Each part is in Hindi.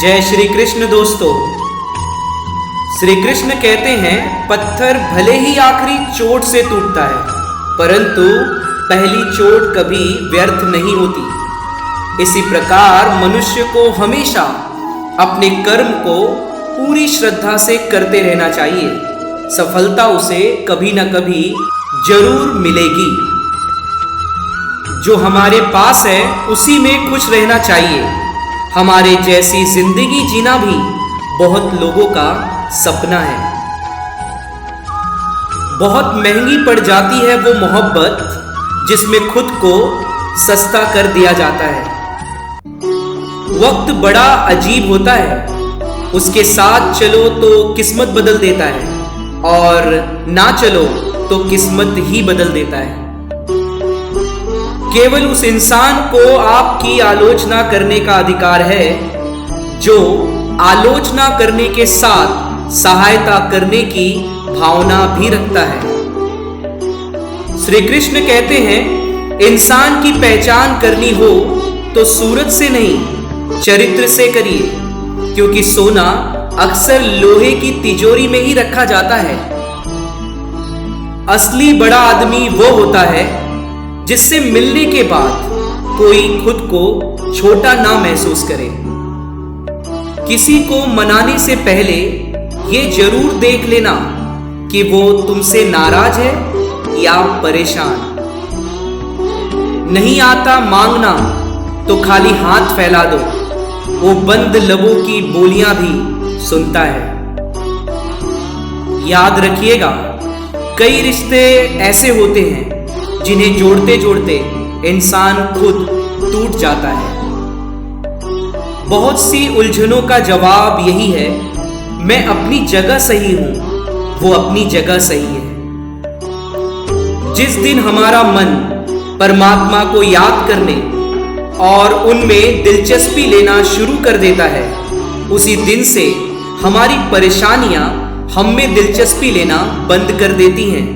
जय श्री कृष्ण दोस्तों। श्री कृष्ण कहते हैं पत्थर भले ही आखिरी चोट से टूटता है, परंतु पहली चोट कभी व्यर्थ नहीं होती। इसी प्रकार मनुष्य को हमेशा अपने कर्म को पूरी श्रद्धा से करते रहना चाहिए। सफलता उसे कभी न कभी जरूर मिलेगी। जो हमारे पास है उसी में खुश रहना चाहिए। हमारे जैसी जिंदगी जीना भी बहुत लोगों का सपना है। बहुत महंगी पड़ जाती है वो मोहब्बत जिसमें खुद को सस्ता कर दिया जाता है। वक्त बड़ा अजीब होता है, उसके साथ चलो तो किस्मत बदल देता है और ना चलो तो किस्मत ही बदल देता है। केवल उस इंसान को आपकी आलोचना करने का अधिकार है जो आलोचना करने के साथ सहायता करने की भावना भी रखता है। श्री कृष्ण कहते हैं इंसान की पहचान करनी हो तो सूरत से नहीं चरित्र से करिए, क्योंकि सोना अक्सर लोहे की तिजोरी में ही रखा जाता है। असली बड़ा आदमी वो होता है जिससे मिलने के बाद कोई खुद को छोटा ना महसूस करे। किसी को मनाने से पहले ये जरूर देख लेना कि वो तुमसे नाराज है या परेशान। नहीं आता मांगना तो खाली हाथ फैला दो, वो बंद लबों की बोलियां भी सुनता है। याद रखिएगा, कई रिश्ते ऐसे होते हैं जिन्हें जोड़ते जोड़ते इंसान खुद टूट जाता है। बहुत सी उलझनों का जवाब यही है, मैं अपनी जगह सही हूं, वो अपनी जगह सही है। जिस दिन हमारा मन परमात्मा को याद करने और उनमें दिलचस्पी लेना शुरू कर देता है, उसी दिन से हमारी परेशानियां हम में दिलचस्पी लेना बंद कर देती हैं।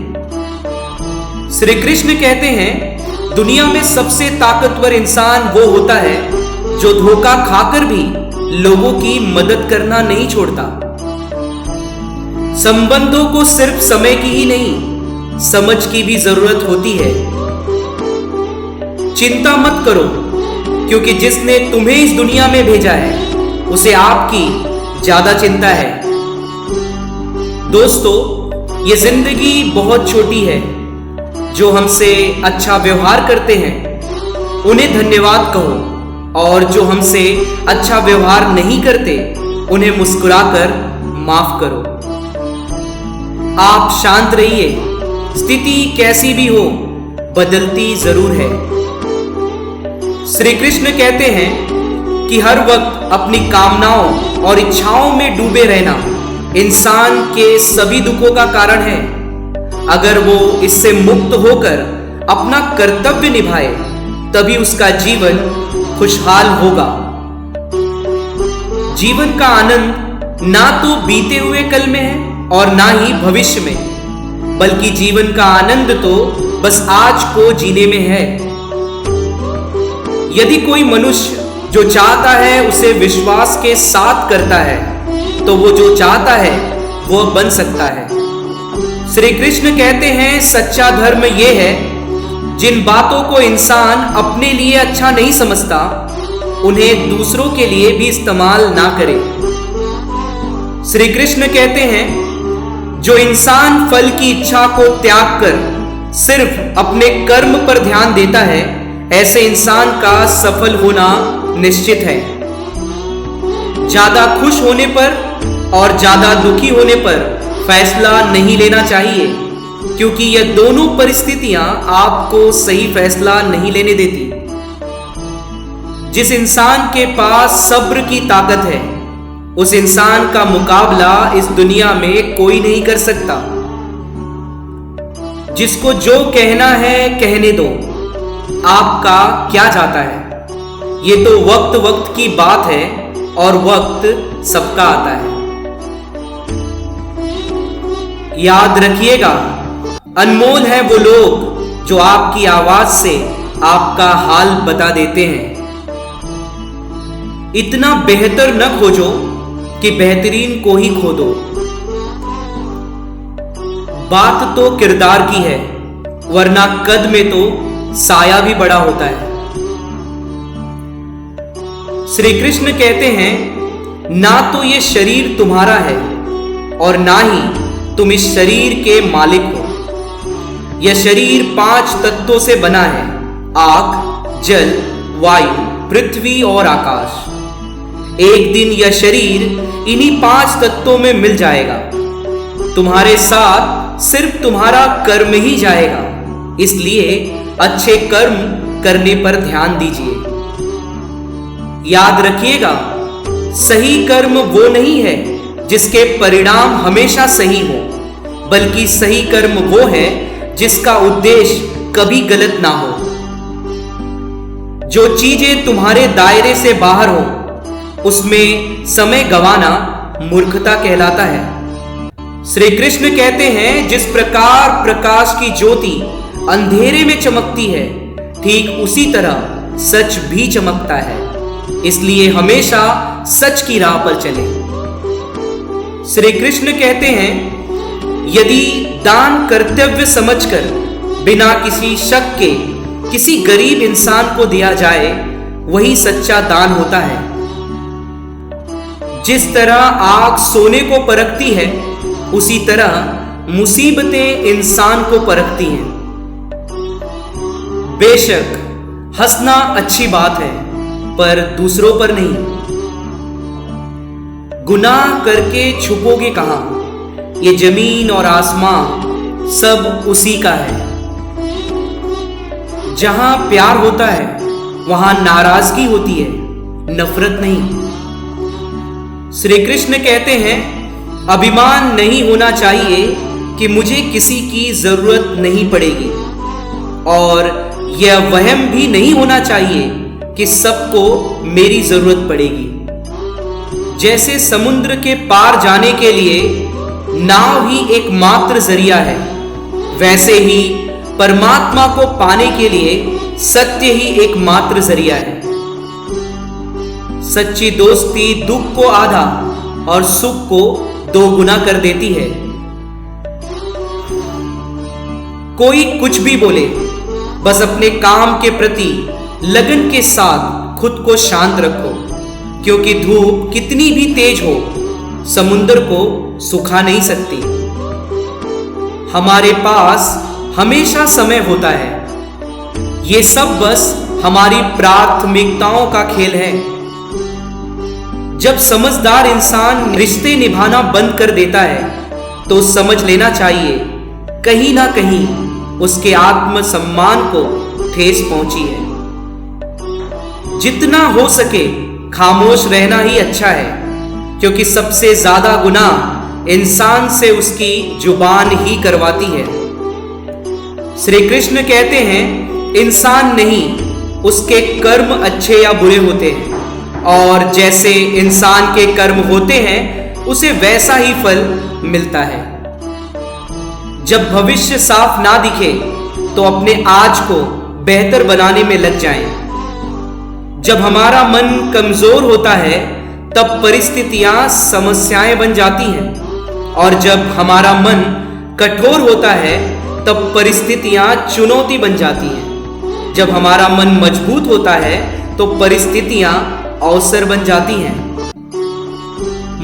श्री कृष्ण कहते हैं दुनिया में सबसे ताकतवर इंसान वो होता है जो धोखा खाकर भी लोगों की मदद करना नहीं छोड़ता। संबंधों को सिर्फ समय की ही नहीं, समझ की भी जरूरत होती है। चिंता मत करो, क्योंकि जिसने तुम्हें इस दुनिया में भेजा है उसे आपकी ज्यादा चिंता है। दोस्तों, ये जिंदगी बहुत छोटी है। जो हमसे अच्छा व्यवहार करते हैं उन्हें धन्यवाद कहो, और जो हमसे अच्छा व्यवहार नहीं करते उन्हें मुस्कुराकर माफ करो। आप शांत रहिए, स्थिति कैसी भी हो बदलती जरूर है। श्री कृष्ण कहते हैं कि हर वक्त अपनी कामनाओं और इच्छाओं में डूबे रहना इंसान के सभी दुखों का कारण है। अगर वो इससे मुक्त होकर अपना कर्तव्य निभाए तभी उसका जीवन खुशहाल होगा। जीवन का आनंद ना तो बीते हुए कल में है और ना ही भविष्य में, बल्कि जीवन का आनंद तो बस आज को जीने में है। यदि कोई मनुष्य जो चाहता है उसे विश्वास के साथ करता है तो वो जो चाहता है वो बन सकता है। श्री कृष्ण कहते हैं सच्चा धर्म यह है जिन बातों को इंसान अपने लिए अच्छा नहीं समझता उन्हें दूसरों के लिए भी इस्तेमाल ना करे। श्री कृष्ण कहते हैं जो इंसान फल की इच्छा को त्याग कर सिर्फ अपने कर्म पर ध्यान देता है, ऐसे इंसान का सफल होना निश्चित है। ज्यादा खुश होने पर और ज्यादा दुखी होने पर फैसला नहीं लेना चाहिए, क्योंकि यह दोनों परिस्थितियां आपको सही फैसला नहीं लेने देती। जिस इंसान के पास सब्र की ताकत है उस इंसान का मुकाबला इस दुनिया में कोई नहीं कर सकता। जिसको जो कहना है कहने दो, आपका क्या जाता है। ये तो वक्त वक्त की बात है और वक्त सबका आता है। याद रखिएगा, अनमोल है वो लोग जो आपकी आवाज से आपका हाल बता देते हैं। इतना बेहतर न खोजो कि बेहतरीन को ही खो दो। बात तो किरदार की है, वरना कद में तो साया भी बड़ा होता है। श्री कृष्ण कहते हैं, ना तो ये शरीर तुम्हारा है और ना ही तुम इस शरीर के मालिक हो। यह शरीर 5 तत्वों से बना है, आग, जल, वायु, पृथ्वी और आकाश। एक दिन यह शरीर इन्हीं 5 तत्वों में मिल जाएगा। तुम्हारे साथ सिर्फ तुम्हारा कर्म ही जाएगा, इसलिए अच्छे कर्म करने पर ध्यान दीजिए। याद रखिएगा, सही कर्म वो नहीं है जिसके परिणाम हमेशा सही हो, बल्कि सही कर्म वो है जिसका उद्देश्य कभी गलत ना हो। जो चीजें तुम्हारे दायरे से बाहर हो, उसमें समय गंवाना मूर्खता कहलाता है। श्री कृष्ण कहते हैं, जिस प्रकार प्रकाश की ज्योति अंधेरे में चमकती है, ठीक उसी तरह सच भी चमकता है। इसलिए हमेशा सच की राह पर चलें। श्री कृष्ण कहते हैं, यदि दान कर्तव्य समझकर बिना किसी शक के किसी गरीब इंसान को दिया जाए, वही सच्चा दान होता है। जिस तरह आग सोने को परखती है, उसी तरह मुसीबतें इंसान को परखती हैं। बेशक हंसना अच्छी बात है, पर दूसरों पर नहीं। गुनाह करके छुपोगे कहां? ये जमीन और आसमां सब उसी का है। जहां प्यार होता है, वहां नाराजगी होती है, नफरत नहीं। श्री कृष्ण कहते हैं, अभिमान नहीं होना चाहिए कि मुझे किसी की जरूरत नहीं पड़ेगी, और यह वहम भी नहीं होना चाहिए कि सबको मेरी जरूरत पड़ेगी। जैसे समुद्र के पार जाने के लिए नाव ही एकमात्र जरिया है, वैसे ही परमात्मा को पाने के लिए सत्य ही एकमात्र जरिया है। सच्ची दोस्ती दुख को आधा और सुख को 2 गुना कर देती है। कोई कुछ भी बोले, बस अपने काम के प्रति लगन के साथ खुद को शांत रखो, क्योंकि धूप कितनी भी तेज हो, समुद्र को सुखा नहीं सकती। हमारे पास हमेशा समय होता है। ये सब बस हमारी प्राथमिकताओं का खेल है। जब समझदार इंसान रिश्ते निभाना बंद कर देता है, तो समझ लेना चाहिए कहीं ना कहीं उसके आत्मसम्मान को ठेस पहुंची है। जितना हो सके खामोश रहना ही अच्छा है, क्योंकि सबसे ज्यादा गुनाह इंसान से उसकी जुबान ही करवाती है। श्री कृष्ण कहते हैं, इंसान नहीं, उसके कर्म अच्छे या बुरे होते हैं, और जैसे इंसान के कर्म होते हैं, उसे वैसा ही फल मिलता है। जब भविष्य साफ ना दिखे, तो अपने आज को बेहतर बनाने में लग जाएं। जब हमारा मन कमजोर होता है, तब परिस्थितियां समस्याएं बन जाती हैं, और जब हमारा मन कठोर होता है, तब परिस्थितियां चुनौती बन जाती हैं। जब हमारा मन मजबूत होता है, तो परिस्थितियां अवसर बन जाती हैं।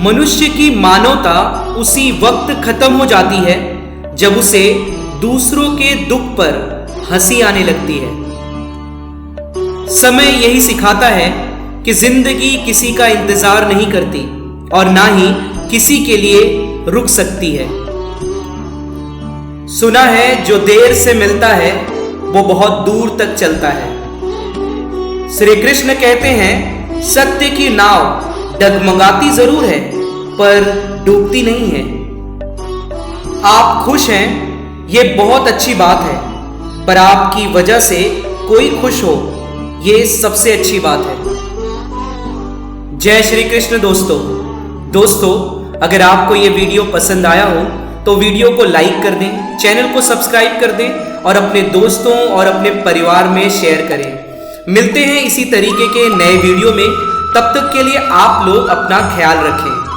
मनुष्य की मानवता उसी वक्त खत्म हो जाती है जब उसे दूसरों के दुख पर हंसी आने लगती है। समय यही सिखाता है कि जिंदगी किसी का इंतजार नहीं करती और ना ही किसी के लिए रुक सकती है। सुना है, जो देर से मिलता है वो बहुत दूर तक चलता है। श्री कृष्ण कहते हैं, सत्य की नाव डगमगाती जरूर है, पर डूबती नहीं है। आप खुश हैं, ये बहुत अच्छी बात है, पर आपकी वजह से कोई खुश हो, ये सबसे अच्छी बात है। जय श्री कृष्ण दोस्तों, अगर आपको ये वीडियो पसंद आया हो तो वीडियो को लाइक कर दें, चैनल को सब्सक्राइब कर दें और अपने दोस्तों और अपने परिवार में शेयर करें। मिलते हैं इसी तरीके के नए वीडियो में। तब तक के लिए आप लोग अपना ख्याल रखें।